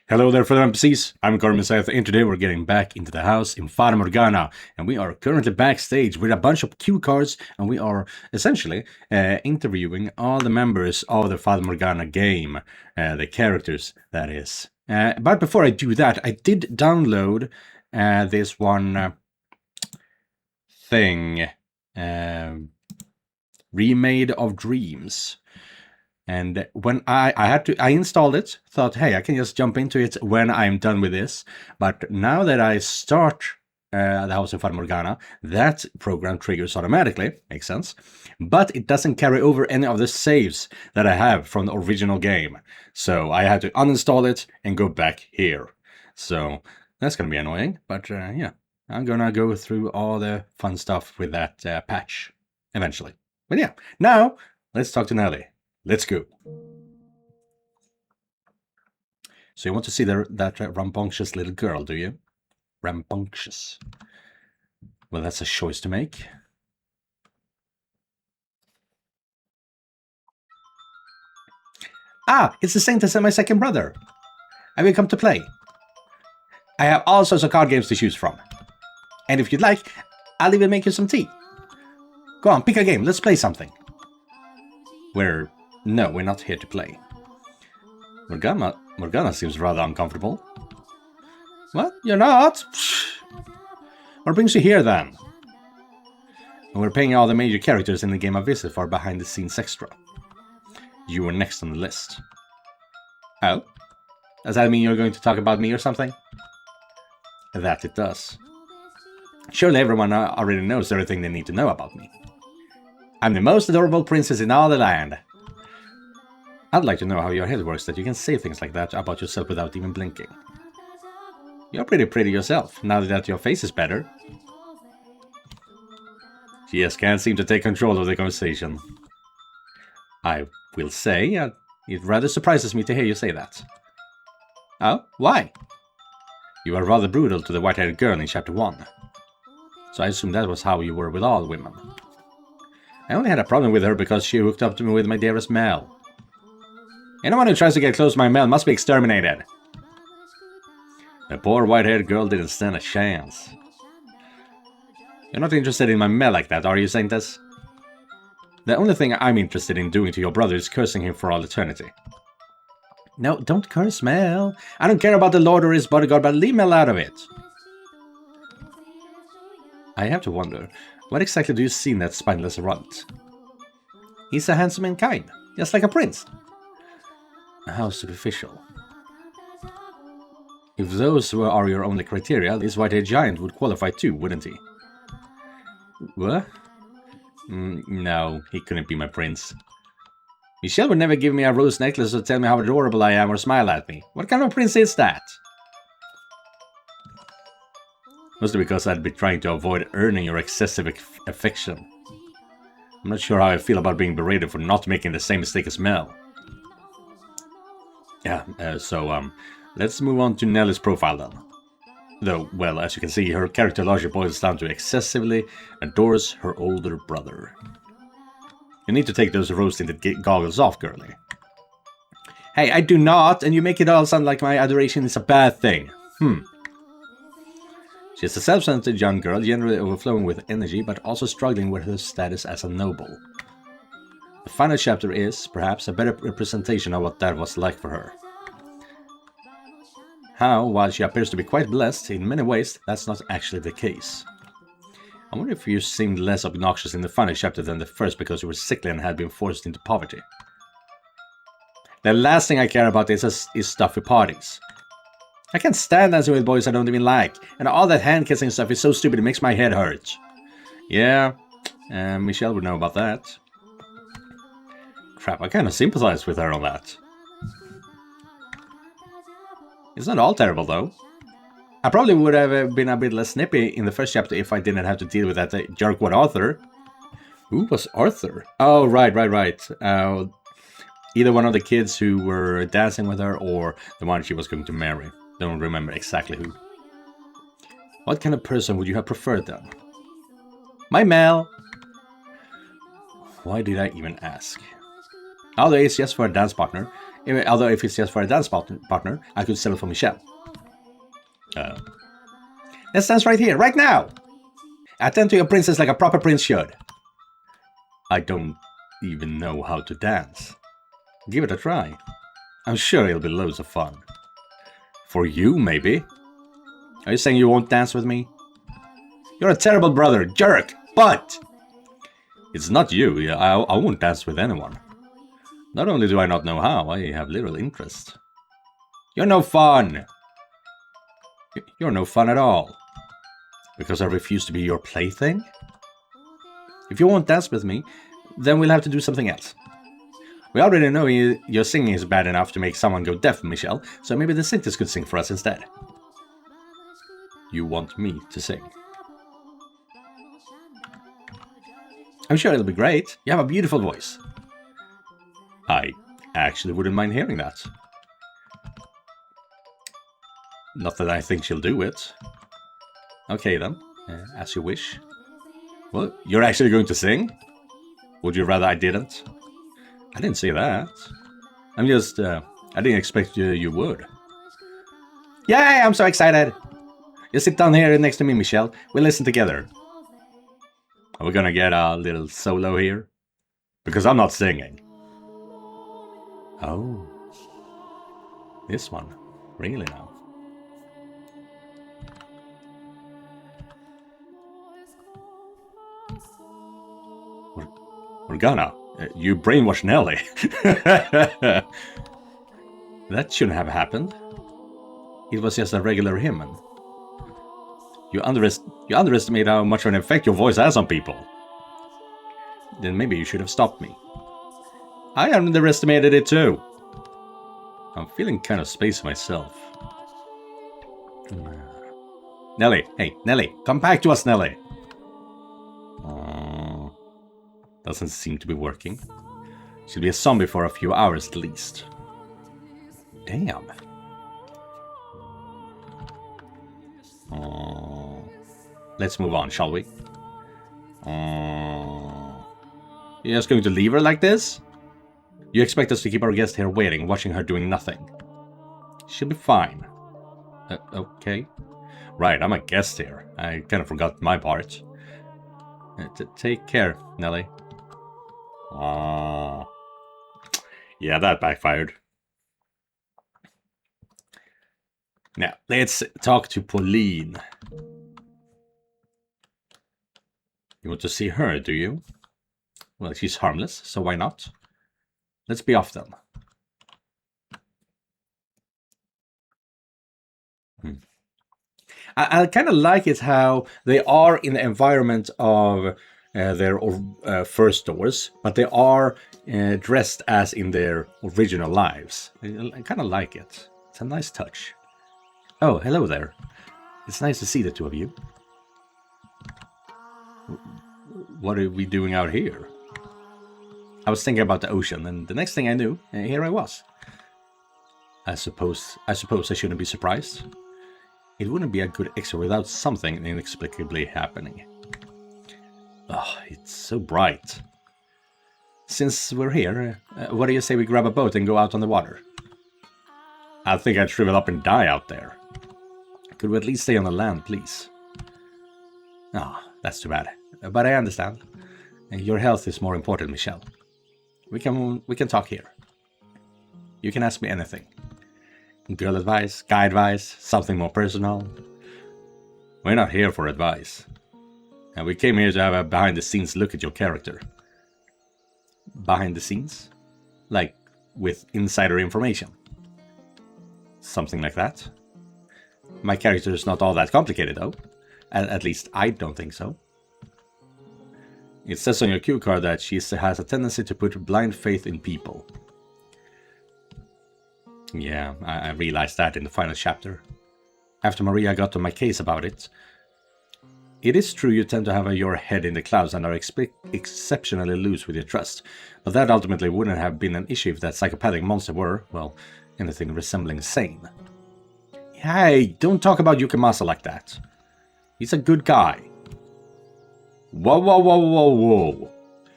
Hello there, fellow NPCs. I'm Scythe, and today we're getting back into the house in Fata Morgana, and we are currently backstage with a bunch of cue cards, and we are essentially interviewing all the members of the Fata Morgana game, the characters, that is. But before I do that, I did download this one thing, Remade of Dreams. And when I installed it, thought, hey, I can just jump into it when I'm done with this. But now that I start the house in Fata Morgana, that program triggers automatically, makes sense. But it doesn't carry over any of the saves that I have from the original game. So I had to uninstall it and go back here. So that's going to be annoying, but yeah, I'm going to go through all the fun stuff with that patch eventually. But yeah, now let's talk to Nelly. Let's go. So you want to see that rambunctious little girl, do you? Rambunctious. Well, that's a choice to make. Ah, it's the same as my second brother. I will come to play. I have all sorts of card games to choose from. And if you'd like, I'll even make you some tea. Go on, pick a game. Let's play something. No, we're not here to play. Morgana seems rather uncomfortable. What? You're not? What brings you here, then? And we're paying all the major characters in the game a visit for behind-the-scenes extra. You were next on the list. Oh? Does that mean you're going to talk about me or something? That it does. Surely everyone already knows everything they need to know about me. I'm the most adorable princess in all the land. I'd like to know how your head works that you can say things like that about yourself without even blinking. You're pretty pretty yourself, now that your face is better. She just can't seem to take control of the conversation. I will say, it rather surprises me to hear you say that. Oh, why? You were rather brutal to the white-haired girl in Chapter 1. So I assume that was how you were with all women. I only had a problem with her because she hooked up to me with my dearest Mel. Anyone who tries to get close to my Mel must be exterminated. The poor white-haired girl didn't stand a chance. You're not interested in my Mel like that, are you, Saintess? The only thing I'm interested in doing to your brother is cursing him for all eternity. No, don't curse Mel. I don't care about the Lord or his bodyguard, but leave Mel out of it. I have to wonder, what exactly do you see in that spineless runt? He's a handsome and kind, just like a prince. How superficial. If those are your only criteria, this white-haired giant would qualify too, wouldn't he? What? No, he couldn't be my prince. Michelle would never give me a rose necklace or tell me how adorable I am or smile at me. What kind of prince is that? Mostly because I'd be trying to avoid earning your excessive affection. I'm not sure how I feel about being berated for not making the same mistake as Mel. Yeah, so let's move on to Nellie's profile then. Though, well, as you can see, her character largely boils down to excessively adores her older brother. You need to take those rose-tinted goggles off, girlie. Hey, I do not, and you make it all sound like my adoration is a bad thing. She's a self-centered young girl, generally overflowing with energy, but also struggling with her status as a noble. The final chapter is, perhaps, a better representation of what that was like for her. How, while she appears to be quite blessed in many ways, that's not actually the case. I wonder if you seemed less obnoxious in the final chapter than the first because you were sickly and had been forced into poverty. The last thing I care about is stuffy parties. I can't stand dancing with boys I don't even like, and all that hand-kissing stuff is so stupid it makes my head hurt. Yeah, Michelle would know about that. Crap, I kind of sympathize with her on that. It's not all terrible, though. I probably would have been a bit less snippy in the first chapter if I didn't have to deal with that jerkwad Arthur. Who was Arthur? Oh, right. Either one of the kids who were dancing with her or the one she was going to marry. Don't remember exactly who. What kind of person would you have preferred then? My Mel. Why did I even ask? Although it's just for a dance partner, Although if it's just for a dance partner, I could sell it for Michelle. Let's dance right here, right now! Attend to your princess like a proper prince should. I don't even know how to dance. Give it a try. I'm sure it'll be loads of fun. For you, maybe? Are you saying you won't dance with me? You're a terrible brother, jerk! But it's not you. I won't dance with anyone. Not only do I not know how, I have little interest. You're no fun! You're no fun at all. Because I refuse to be your plaything? If you won't dance with me, then we'll have to do something else. We already know your singing is bad enough to make someone go deaf, Michelle, so maybe the Scythe could sing for us instead. You want me to sing? I'm sure it'll be great. You have a beautiful voice. I actually wouldn't mind hearing that. Not that I think she'll do it. Okay then, as you wish. Well, you're actually going to sing? Would you rather I didn't? I didn't say that. I'm just, I didn't expect you would. Yay, I'm so excited! You sit down here next to me, Michelle. We'll listen together. Are we gonna get a little solo here? Because I'm not singing. Oh. This one. Really now. Morgana, you brainwashed Nelly. That shouldn't have happened. It was just a regular human. You underestimate how much of an effect your voice has on people. Then maybe you should have stopped me. I underestimated it too. I'm feeling kind of space myself. Nelly, hey, Nelly, come back to us, Nelly. Doesn't seem to be working. She'll be a zombie for a few hours at least. Damn. Let's move on, shall we? You're just going to leave her like this? You expect us to keep our guest here waiting, watching her doing nothing? She'll be fine. Okay. Right, I'm a guest here. I kind of forgot my part. Take care, Nelly. Yeah, that backfired. Now, let's talk to Pauline. You want to see her, do you? Well, she's harmless, so why not? Let's be off then. I kind of like it how they are in the environment of their first doors, but they are dressed as in their original lives. I kind of like it. It's a nice touch. Oh, hello there. It's nice to see the two of you. What are we doing out here? I was thinking about the ocean, and the next thing I knew, here I was. I suppose I shouldn't be surprised. It wouldn't be a good extra without something inexplicably happening. Oh, it's so bright. Since we're here, what do you say we grab a boat and go out on the water? I think I'd shrivel up and die out there. Could we at least stay on the land, please? Ah, oh, that's too bad. But I understand. Your health is more important, Michelle. We can talk here. You can ask me anything. Girl advice, guy advice, something more personal. We're not here for advice. And we came here to have a behind-the-scenes look at your character. Behind the scenes? Like, with insider information? Something like that? My character is not all that complicated, though. At least I don't think so. It says on your cue card that she has a tendency to put blind faith in people. Yeah, I realized that in the final chapter. After Maria got on my case about it. It is true you tend to have your head in the clouds and are exceptionally loose with your trust, but that ultimately wouldn't have been an issue if that psychopathic monster were, well, anything resembling sane. Hey, don't talk about Yukimasa like that. He's a good guy. Whoa, whoa, whoa, whoa, whoa.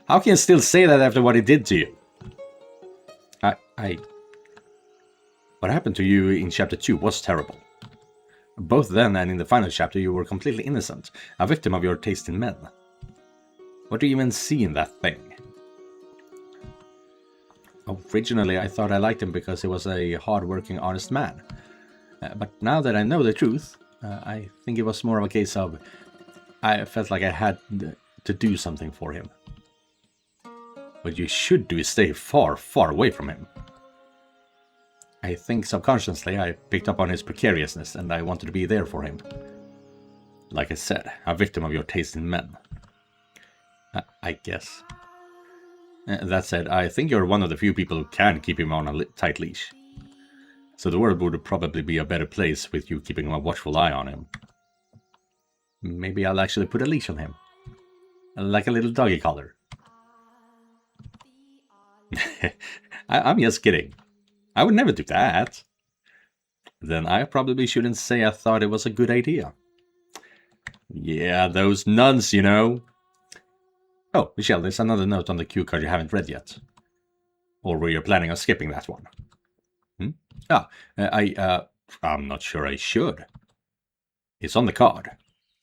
How can you still say that after what he did to you? What happened to you in Chapter 2 was terrible. Both then and in the final chapter you were completely innocent, a victim of your taste in men. What do you even see in that thing? Originally I thought I liked him because he was a hard-working, honest man. But now that I know the truth, I think it was more of a case of I felt like I had to do something for him. What you should do is stay far, far away from him. I think subconsciously I picked up on his precariousness and I wanted to be there for him. Like I said, a victim of your taste in men. I guess. That said, I think you're one of the few people who can keep him on a tight leash. So the world would probably be a better place with you keeping a watchful eye on him. Maybe I'll actually put a leash on him. Like a little doggy collar. I'm just kidding. I would never do that. Then I probably shouldn't say I thought it was a good idea. Yeah, those nuns, you know. Oh, Michelle, there's another note on the cue card you haven't read yet. Or were you planning on skipping that one? I'm not sure I should. It's on the card.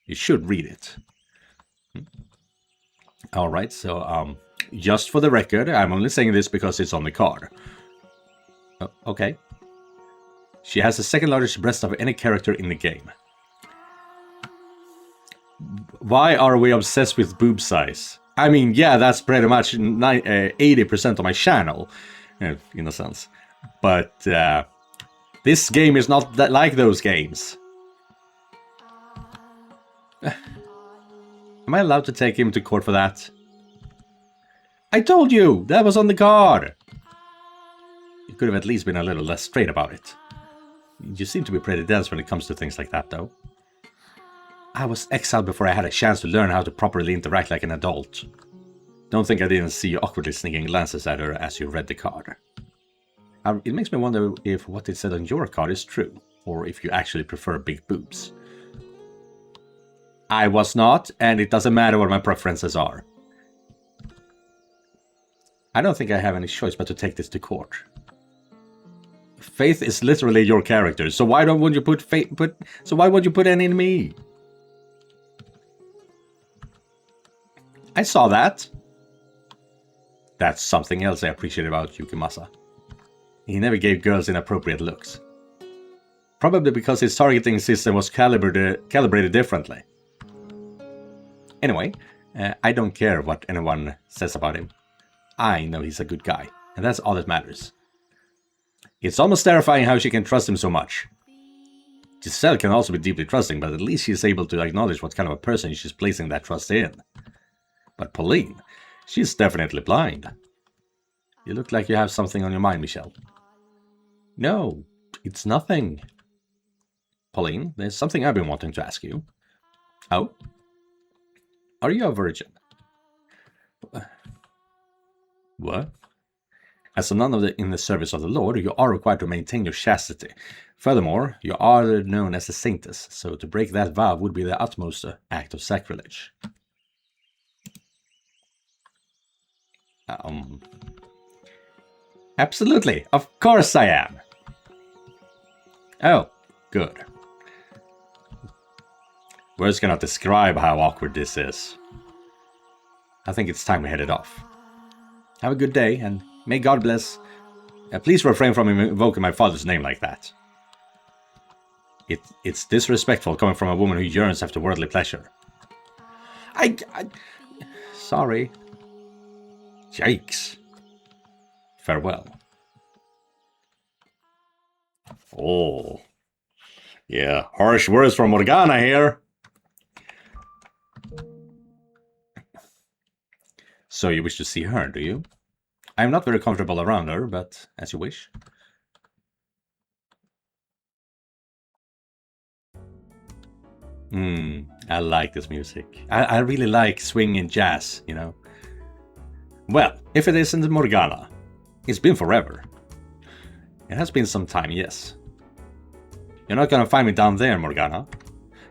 You should read it. Alright, so, just for the record, I'm only saying this because it's on the card. Okay. She has the second largest breast of any character in the game. Why are we obsessed with boob size? I mean, yeah, that's pretty much 80% of my channel, in a sense. But this game is not that like those games. Am I allowed to take him to court for that? I told you! That was on the card! You could have at least been a little less straight about it. You seem to be pretty dense when it comes to things like that, though. I was exiled before I had a chance to learn how to properly interact like an adult. Don't think I didn't see you awkwardly sneaking glances at her as you read the card. It makes me wonder if what it said on your card is true, or if you actually prefer big boobs. I was not, and it doesn't matter what my preferences are. I don't think I have any choice but to take this to court. Faith is literally your character, so why won't you put why won't you put any in me? I saw that. That's something else I appreciate about Yukimasa. He never gave girls inappropriate looks. Probably because his targeting system was calibrated differently. Anyway, I don't care what anyone says about him. I know he's a good guy, and that's all that matters. It's almost terrifying how she can trust him so much. Giselle can also be deeply trusting, but at least she's able to acknowledge what kind of a person she's placing that trust in. But Pauline, she's definitely blind. You look like you have something on your mind, Michelle. No, it's nothing. Pauline, there's something I've been wanting to ask you. Oh? Are you a virgin? What? As a nun in the service of the Lord, you are required to maintain your chastity. Furthermore, you are known as a saintess, so to break that vow would be the utmost act of sacrilege. Absolutely, of course I am. Oh, good. Words cannot describe how awkward this is. I think it's time we headed off. Have a good day, and may God bless. Please refrain from invoking my father's name like that. It's disrespectful coming from a woman who yearns after worldly pleasure. Sorry. Yikes. Farewell. Oh. Yeah, harsh words from Morgana here. So you wish to see her, do you? I'm not very comfortable around her, but as you wish. I like this music. I really like swing and jazz, you know. Well, if it isn't Morgana, it's been forever. It has been some time, yes. You're not gonna find me down there, Morgana.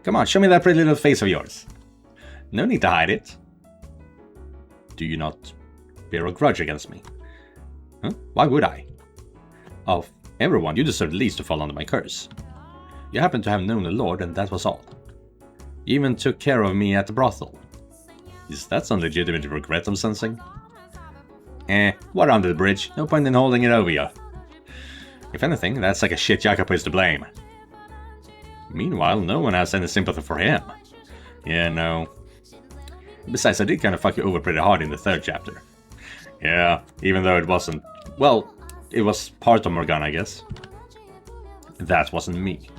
Come on, show me that pretty little face of yours. No need to hide it. Do you not bear a grudge against me? Huh? Why would I? Oh, Everyone, you deserve the least to fall under my curse. You happen to have known the Lord, and that was all. You even took care of me at the brothel. Is that some legitimate regret I'm sensing? Water under the bridge. No point in holding it over you. If anything, that's like a shit Jacob is to blame. Meanwhile, no one has any sympathy for him. Yeah, no. Besides, I did kind of fuck you over pretty hard in the 3rd chapter. Yeah, even though it wasn't... Well, it was part of Morgana, I guess. That wasn't me.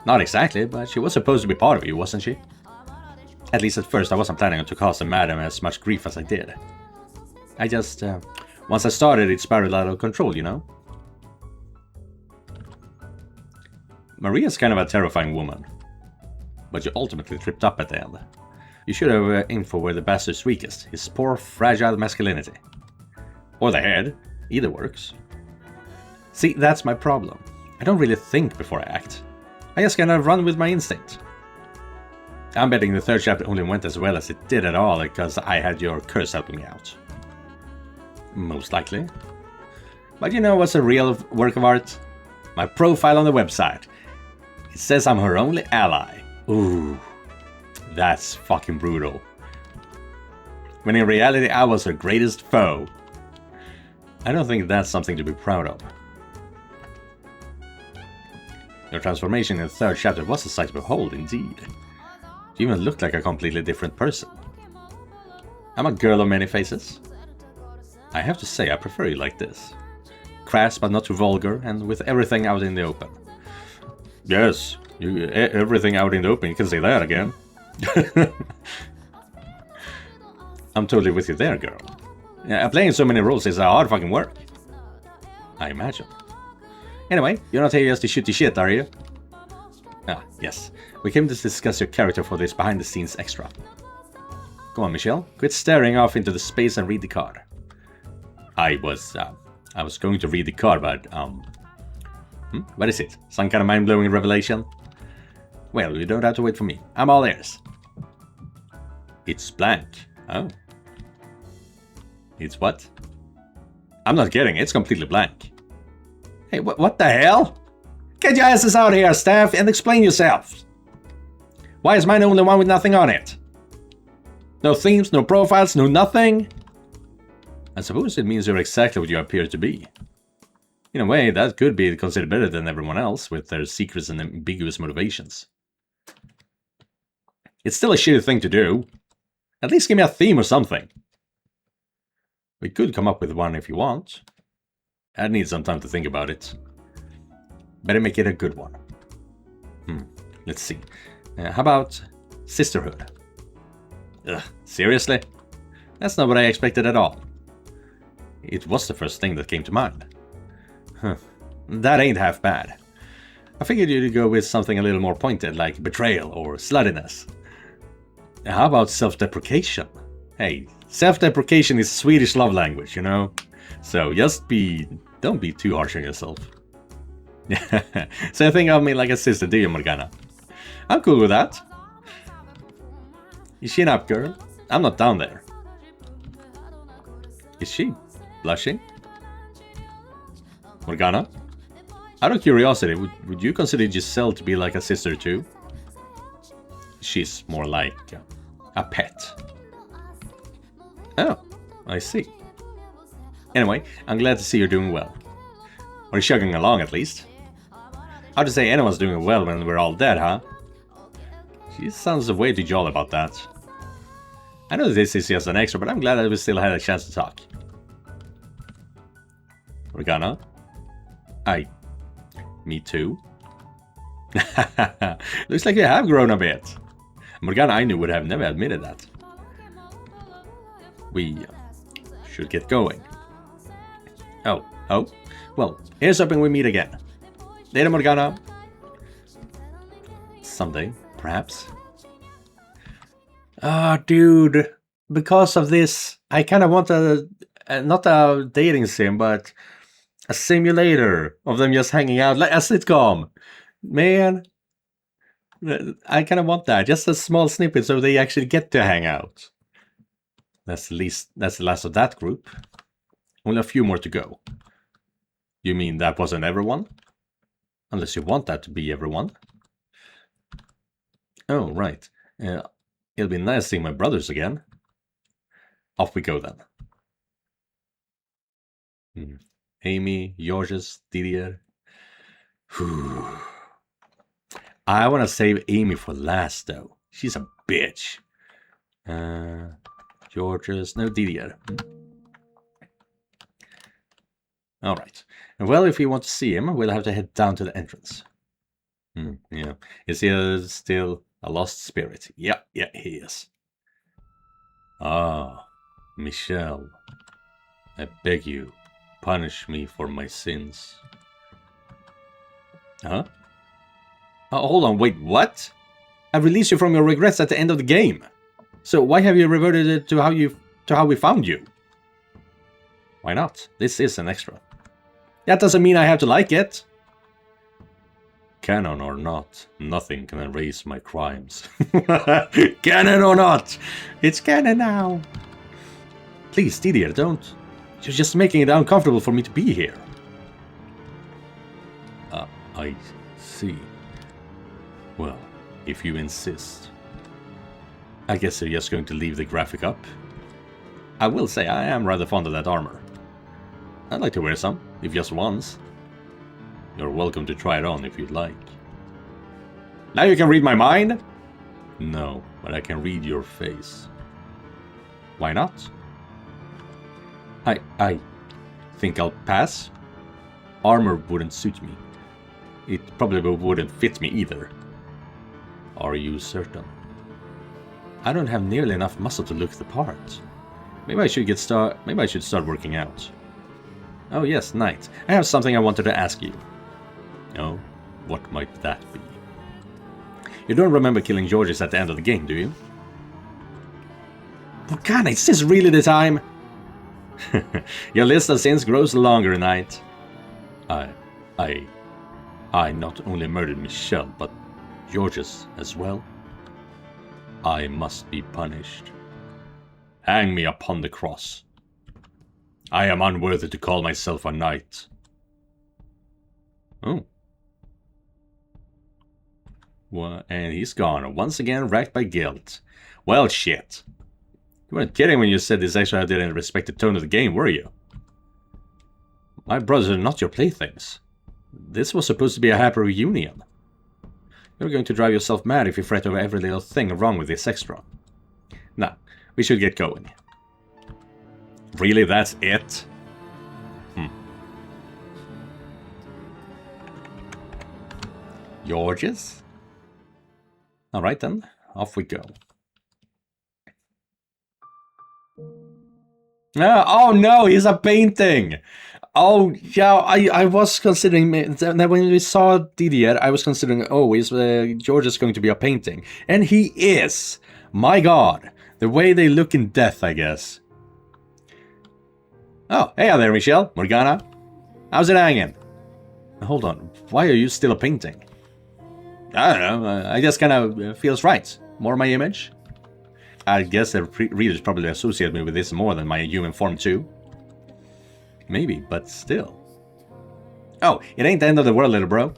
Not exactly, but she was supposed to be part of you, wasn't she? At least at first I wasn't planning to cause the madam as much grief as I did. I just... once I started, it spiraled out of control, you know? Maria's kind of a terrifying woman. But you ultimately tripped up at the end. You should have aimed for where the bastard's weakest, his poor, fragile masculinity. Or the head. Either works. See, that's my problem. I don't really think before I act. I just kind of run with my instinct. I'm betting the 3rd chapter only went as well as it did at all because I had your curse helping me out. Most likely. But you know what's a real work of art? My profile on the website. It says I'm her only ally. Ooh, that's fucking brutal. When in reality I was her greatest foe. I don't think that's something to be proud of. Your transformation in the 3rd chapter was a sight to behold, indeed. You even looked like a completely different person. I'm a girl of many faces. I have to say I prefer you like this. Crass but not too vulgar, and with everything out in the open. Yes, everything out in the open, you can say that again. I'm totally with you there, girl. Yeah, playing so many roles is a hard fucking work. I imagine. Anyway, you're not here just to shoot the shit, are you? Ah, yes. We came to discuss your character for this behind-the-scenes extra. Go on, Michelle. Quit staring off into the space and read the card. I was going to read the card, but, what is it? Some kind of mind-blowing revelation? Well, you don't have to wait for me. I'm all ears. It's blank. Oh. It's what? I'm not kidding, it's completely blank. Hey, what the hell? Get your asses out here, staff, and explain yourselves. Why is mine the only one with nothing on it? No themes, no profiles, no nothing? I suppose it means you're exactly what you appear to be. In a way, that could be considered better than everyone else, with their secrets and ambiguous motivations. It's still a shitty thing to do. At least give me a theme or something. We could come up with one if you want. I'd need some time to think about it. Better make it a good one. Let's see. How about sisterhood? Ugh, seriously? That's not what I expected at all. It was the first thing that came to mind. Huh. That ain't half bad. I figured you'd go with something a little more pointed, like betrayal or sluttiness. How about self-deprecation? Hey, self-deprecation is Swedish love language, you know? So don't be too harsh on yourself. So you think of me like a sister, do you, Morgana? I'm cool with that. You chin up, girl. I'm not down there. Is she blushing? Morgana? Out of curiosity, would you consider Giselle to be like a sister too? She's more like a pet. Oh, I see. Anyway, I'm glad to see you're doing well. Or you're chugging along at least. How to say anyone's doing well when we're all dead, huh? She sounds way too jolly about that. I know this is just an extra, but I'm glad that we still had a chance to talk. Morgana? Me too. Looks like you have grown a bit. Morgana I knew would have never admitted that. We should get going. Oh. Well, here's hoping we meet again. Later, Morgana. Someday, perhaps. Ah, dude. Because of this, I kind of want not a dating sim, but a simulator of them just hanging out, like a sitcom. Man, I kind of want that. Just a small snippet so they actually get to hang out. That's the last of that group. Only a few more to go. You mean that wasn't everyone? Unless you want that to be everyone. Oh, right. It'll be nice seeing my brothers again. Off we go then. Amy, Georges, Didier. Whew. I want to save Amy for last, though. She's a bitch. Georges, no Didier. Alright. Well, if we want to see him, we'll have to head down to the entrance. Yeah. Is he still a lost spirit? Yeah, he is. Ah, Michel. I beg you, punish me for my sins. Huh? Oh, hold on, wait, what? I released you from your regrets at the end of the game. So why have you reverted it to how we found you? Why not? This is an extra. That doesn't mean I have to like it. Canon or not, nothing can erase my crimes. Canon or not, it's canon now. Please, Didier, don't. You're just making it uncomfortable for me to be here. I see. Well, if you insist. I guess you're just going to leave the graphic up. I will say I am rather fond of that armor. I'd like to wear some, if just once. You're welcome to try it on if you'd like. Now you can read my mind? No, but I can read your face. Why not? I think I'll pass. Armor wouldn't suit me. It probably wouldn't fit me either. Are you certain? I don't have nearly enough muscle to look the part. Maybe I should start working out. Oh yes, Knight. I have something I wanted to ask you. Oh, what might that be? You don't remember killing Georges at the end of the game, do you? Morgana, is this really the time? Your list of sins grows longer, Knight. I not only murdered Michel, but Georges as well. I must be punished. Hang me upon the cross. I am unworthy to call myself a knight. Oh. Well, and he's gone, once again racked by guilt. Well, shit. You weren't kidding when you said this actually didn't respect the tone of the game, were you? My brothers are not your playthings. This was supposed to be a happy reunion. You're going to drive yourself mad if you fret over every little thing wrong with this extra. Now, we should get going. Really, that's it? Georges? Alright then, off we go. Oh no, he's a painting! Oh yeah, I was considering, when we saw Didier, I was considering, oh, is Georges going to be a painting? And he is! My god, the way they look in death, I guess. Oh, hey there, Michel, Morgana. How's it hanging? Hold on, why are you still a painting? I don't know, I just kind of feels right. More my image. I guess the readers probably associate me with this more than my human form too. Maybe, but still. Oh, it ain't the end of the world, little bro.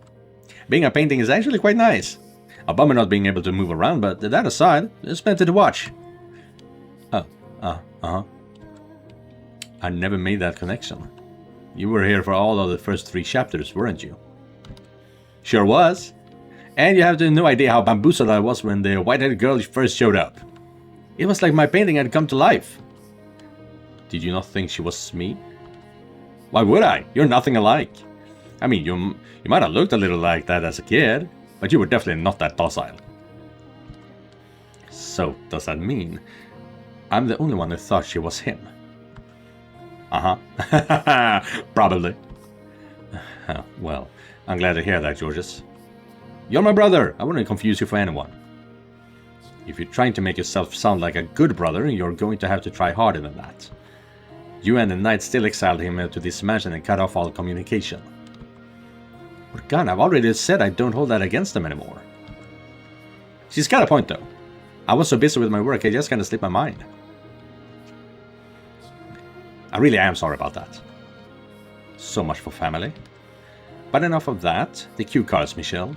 Being a painting is actually quite nice. A bummer not being able to move around, but that aside, there's plenty to watch. Oh, I never made that connection. You were here for all of the first 3 chapters, weren't you? Sure was. And you have no idea how bamboozled I was when the white-haired girl first showed up. It was like my painting had come to life. Did you not think she was me? Why would I? You're nothing alike. I mean, you might have looked a little like that as a kid, but you were definitely not that docile. So, does that mean I'm the only one who thought she was him? Uh-huh. Probably. Well, I'm glad to hear that, Georges. You're my brother. I wouldn't confuse you for anyone. If you're trying to make yourself sound like a good brother, you're going to have to try harder than that. You and the knight still exiled him to this mansion and cut off all communication. Morgana, I've already said I don't hold that against them anymore. She's got a point though. I was so busy with my work I just kinda slipped my mind. I really am sorry about that. So much for family. But enough of that. The cue cards, Michelle.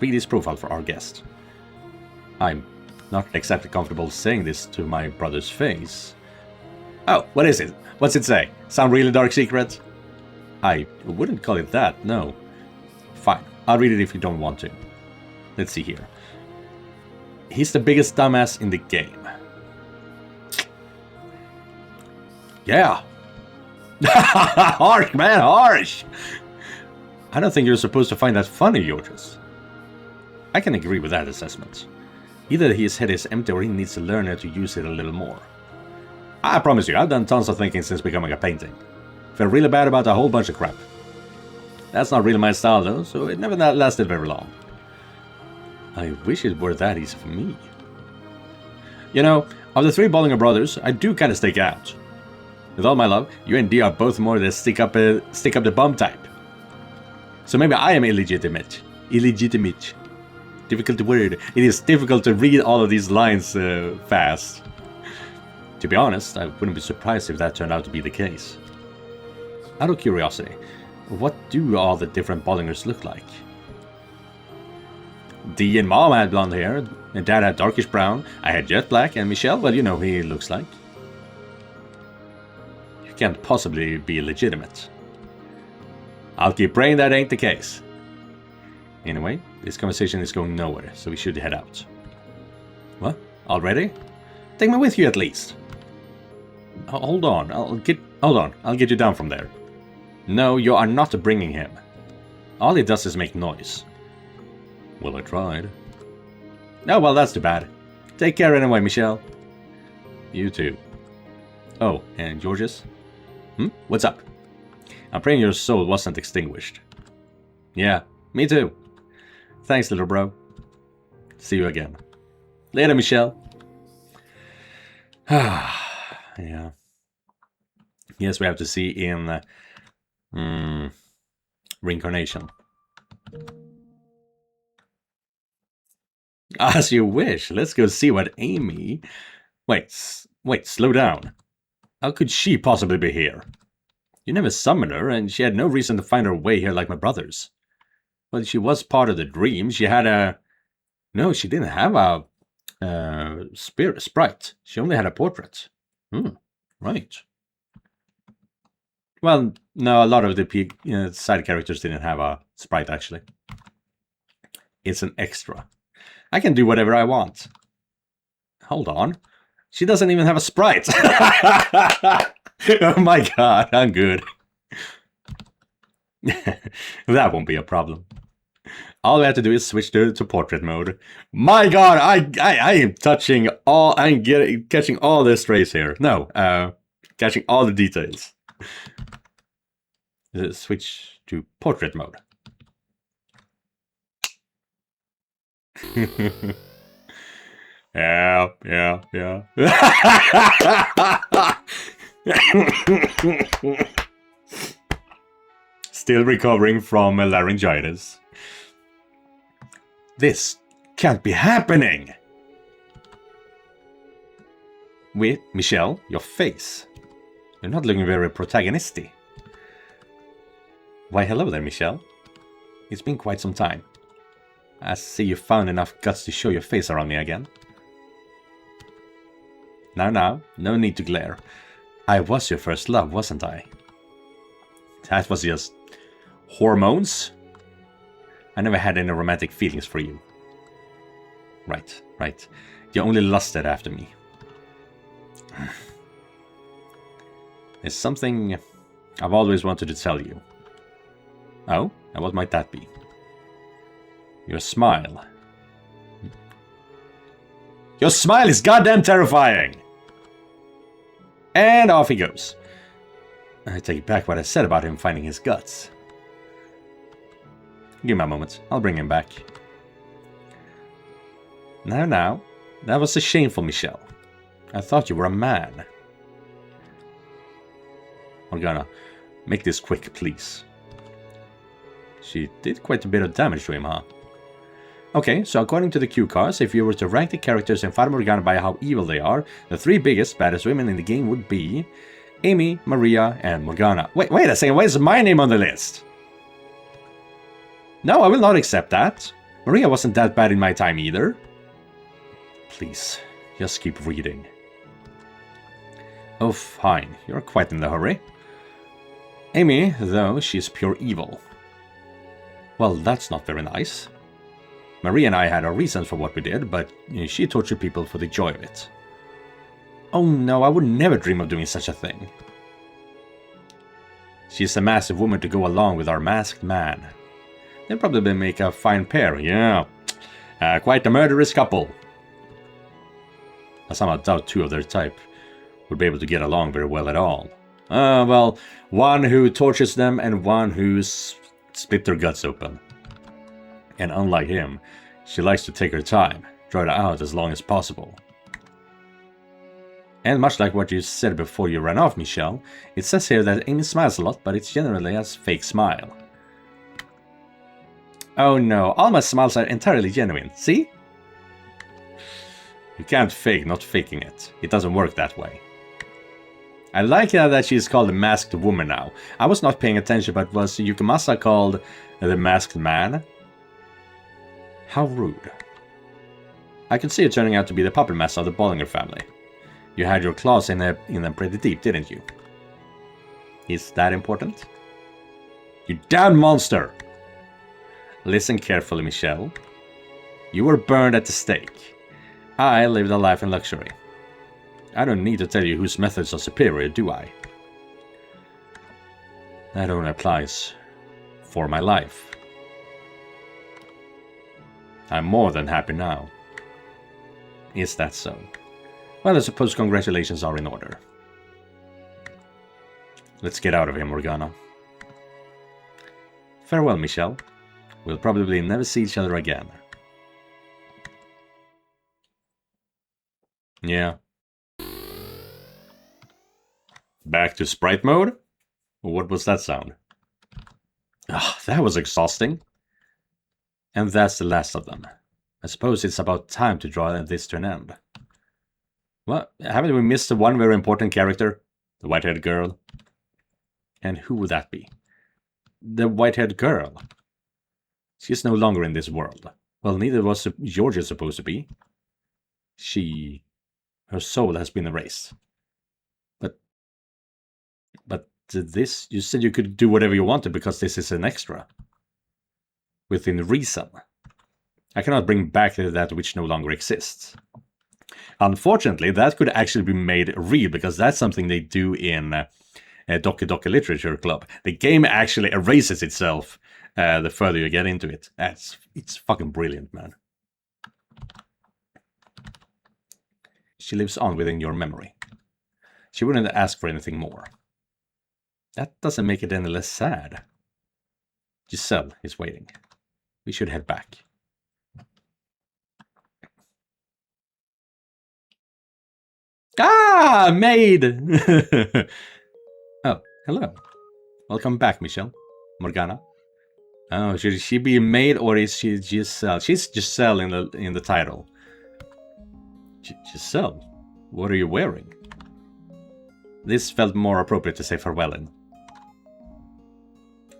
Read his profile for our guest. I'm not exactly comfortable saying this to my brother's face. Oh, what is it? What's it say? Some really dark secret? I wouldn't call it that, no. Fine, I'll read it if you don't want to. Let's see here. He's the biggest dumbass in the game. Yeah. Harsh, man, harsh! I don't think you're supposed to find that funny, Georges. I can agree with that assessment. Either his head is empty or he needs to learn how to use it a little more. I promise you, I've done tons of thinking since becoming a painting. Feel really bad about a whole bunch of crap. That's not really my style though, so it never lasted very long. I wish it were that easy for me. You know, of the three Bollinger brothers, I do kind of stick out. With all my love, you and Dee are both more the stick up the bum type. So maybe I am illegitimate. Illegitimate. Difficult word. It is difficult to read all of these lines fast. To be honest, I wouldn't be surprised if that turned out to be the case. Out of curiosity, what do all the different Bollingers look like? Dee and Mom had blonde hair, and Dad had darkish brown, I had jet black, and Michelle, well, you know who he looks like. You can't possibly be legitimate. I'll keep praying that ain't the case. Anyway, this conversation is going nowhere, so we should head out. What? Already? Take me with you at least. Hold on, I'll get you down from there. No, you are not bringing him. All he does is make noise. Well, I tried. Oh, well, that's too bad. Take care anyway, Michelle. You too. Oh, and Georges? What's up? I'm praying your soul wasn't extinguished. Yeah, me too. Thanks, little bro. See you again. Later, Michelle. Yeah. Yes, we have to see in reincarnation. As you wish. Let's go see what Amy... Wait, slow down. How could she possibly be here? You never summoned her, and she had no reason to find her way here like my brothers. Well, she was part of the dream. She had a... No, she didn't have a sprite. She only had a portrait. Right. Well, no, a lot of the side characters didn't have a sprite, actually. It's an extra. I can do whatever I want. Hold on. She doesn't even have a sprite. Oh my god, I'm good. That won't be a problem. All we have to do is switch to portrait mode. My god, I am touching all... I'm catching all the strays here. No, catching all the details. Switch to portrait mode. Yeah. Still recovering from laryngitis. This can't be happening! Wait, Michelle, your face. You're not looking very protagonistic. Why, hello there, Michelle. It's been quite some time. I see you found enough guts to show your face around me again. Now, no need to glare. I was your first love, wasn't I? That was just hormones? I never had any romantic feelings for you. Right. You only lusted after me. There's something I've always wanted to tell you. Oh, and what might that be? Your smile. Your smile is goddamn terrifying! And off he goes. I take back what I said about him finding his guts. Give me a moment. I'll bring him back. Now. That was a shameful, Michelle. I thought you were a man. Morgana, make this quick, please. She did quite a bit of damage to him, huh? Okay, so according to the cue cards, if you were to rank the characters in Fata Morgana by how evil they are, the three biggest, baddest women in the game would be Amy, Maria, and Morgana. Wait a second, why is my name on the list? No, I will not accept that. Maria wasn't that bad in my time either. Please, just keep reading. Oh, fine. You're quite in a hurry. Amy, though, she's pure evil. Well, that's not very nice. Maria and I had our reasons for what we did, but she tortured people for the joy of it. Oh no, I would never dream of doing such a thing. She's a massive woman to go along with our masked man. They'll probably make a fine pair, yeah. Quite a murderous couple. I somehow doubt two of their type would be able to get along very well at all. Well, one who tortures them and one who's split their guts open. And unlike him, she likes to take her time, draw it out as long as possible. And much like what you said before you ran off, Michelle, it says here that Amy smiles a lot, but it's generally a fake smile. Oh no, all my smiles are entirely genuine, see? You can't fake not faking it. It doesn't work that way. I like that she is called the Masked Woman now. I was not paying attention, but was Yukimasa called the Masked Man? How rude. I could see it turning out to be the puppet master of the Bollinger family. You had your claws in them pretty deep, didn't you? Is that important? You damn monster! Listen carefully, Michelle. You were burned at the stake. I lived a life in luxury. I don't need to tell you whose methods are superior, do I? That only applies for my life. I'm more than happy now. Is that so? Well, I suppose congratulations are in order. Let's get out of here, Morgana. Farewell, Michelle. We'll probably never see each other again. Yeah. Back to sprite mode? What was that sound? Ah, that was exhausting. And that's the last of them. I suppose it's about time to draw this to an end. Well, haven't we missed the one very important character? The white-haired girl. And who would that be? The white-haired girl. She's no longer in this world. Well, neither was Georgia supposed to be. Her soul has been erased. But this, you said you could do whatever you wanted because this is an extra. Within reason. I cannot bring back that which no longer exists. Unfortunately, that could actually be made real because that's something they do in Doki Doki Literature Club. The game actually erases itself the further you get into it. It's fucking brilliant, man. She lives on within your memory. She wouldn't ask for anything more. That doesn't make it any less sad. Giselle is waiting. We should head back. Ah, maid! Oh, hello. Welcome back, Michelle. Morgana. Oh, should she be a maid or is she Giselle? She's Giselle in the title. Giselle, what are you wearing? This felt more appropriate to say farewell in.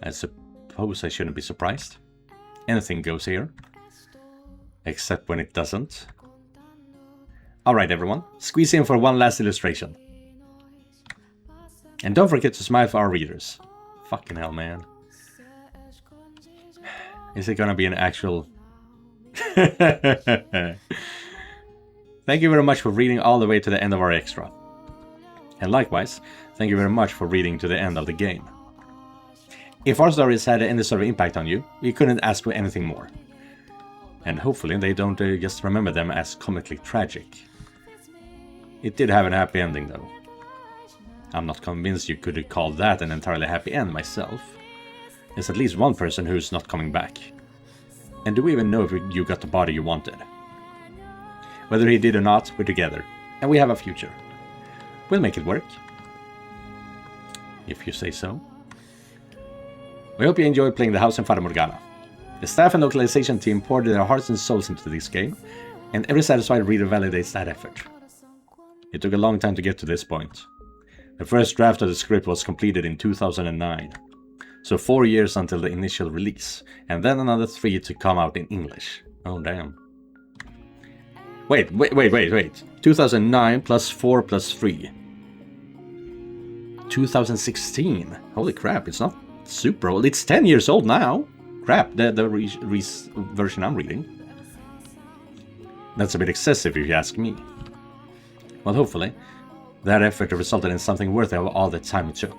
I suppose I shouldn't be surprised. Anything goes here. Except when it doesn't. Alright everyone, squeeze in for one last illustration. And don't forget to smile for our readers. Fucking hell, man. Is it gonna be an actual... Thank you very much for reading all the way to the end of our extra. And likewise, thank you very much for reading to the end of the game. If our stories had any sort of impact on you, we couldn't ask for anything more. And hopefully they don't just remember them as comically tragic. It did have a happy ending though. I'm not convinced you could call that an entirely happy end myself. There's at least one person who's not coming back. And do we even know if you got the body you wanted? Whether he did or not, we're together. And we have a future. We'll make it work. If you say so. We hope you enjoyed playing the house in Fata Morgana. The staff and localization team poured their hearts and souls into this game, and every satisfied reader validates that effort. It took a long time to get to this point, The first draft of the script was completed in 2009. So 4 years until the initial release, and then another 3 to come out in English. Oh damn. Wait. 2009 plus 4 plus 3. 2016. Holy crap, it's not super old. It's 10 years old now. Crap, the version I'm reading. That's a bit excessive if you ask me. Well, hopefully, that effort resulted in something worthy of all the time it took.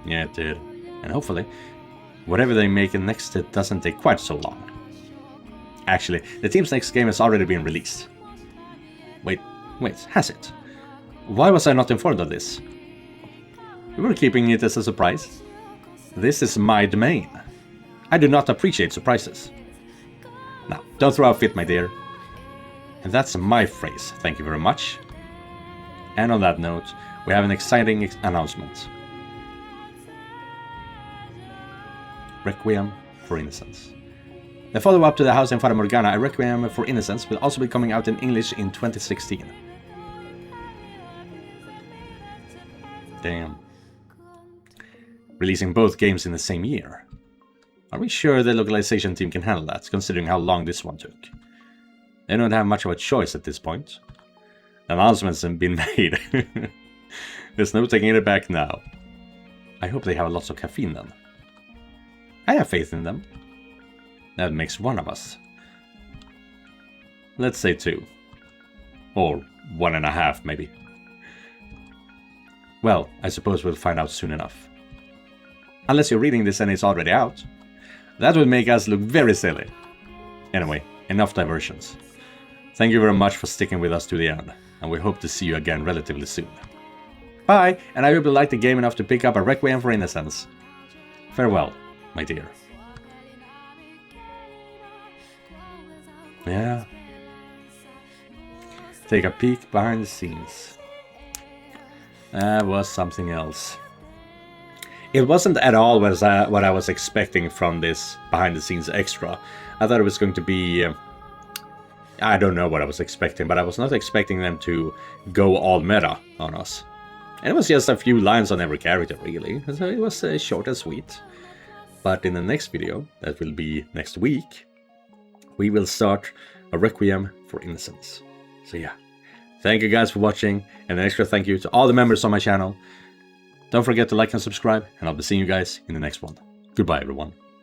Yeah, it did. And hopefully, whatever they make next, it doesn't take quite so long. Actually, the team's next game has already been released. Wait, has it? Why was I not informed of this? We were keeping it as a surprise. This is my domain. I do not appreciate surprises. Now, don't throw a fit, my dear. And that's my phrase, thank you very much. And on that note, we have an exciting announcement. Requiem for Innocence. The follow-up to the house in Fata Morgana, A Requiem for Innocence, will also be coming out in English in 2016. Damn. Releasing both games in the same year. Are we sure the localization team can handle that, considering how long this one took? They don't have much of a choice at this point. The announcements have been made. There's no taking it back now. I hope they have lots of caffeine then. I have faith in them. That makes one of us. Let's say 2. Or 1.5, maybe. Well, I suppose we'll find out soon enough. Unless you're reading this and it's already out. That would make us look very silly. Anyway, enough diversions. Thank you very much for sticking with us to the end, and we hope to see you again relatively soon. Bye, and I hope you liked the game enough to pick up A Requiem for Innocence. Farewell, my dear. Yeah. Take a peek behind the scenes. That was something else. It wasn't at all what I was expecting from this behind the scenes extra. I thought it was going to be... I don't know what I was expecting, but I was not expecting them to go all meta on us. And it was just a few lines on every character, really. So it was short and sweet. But in the next video, that will be next week, we will start A Requiem for Innocence. So yeah, thank you guys for watching, and an extra thank you to all the members on my channel. Don't forget to like and subscribe, and I'll be seeing you guys in the next one. Goodbye, everyone.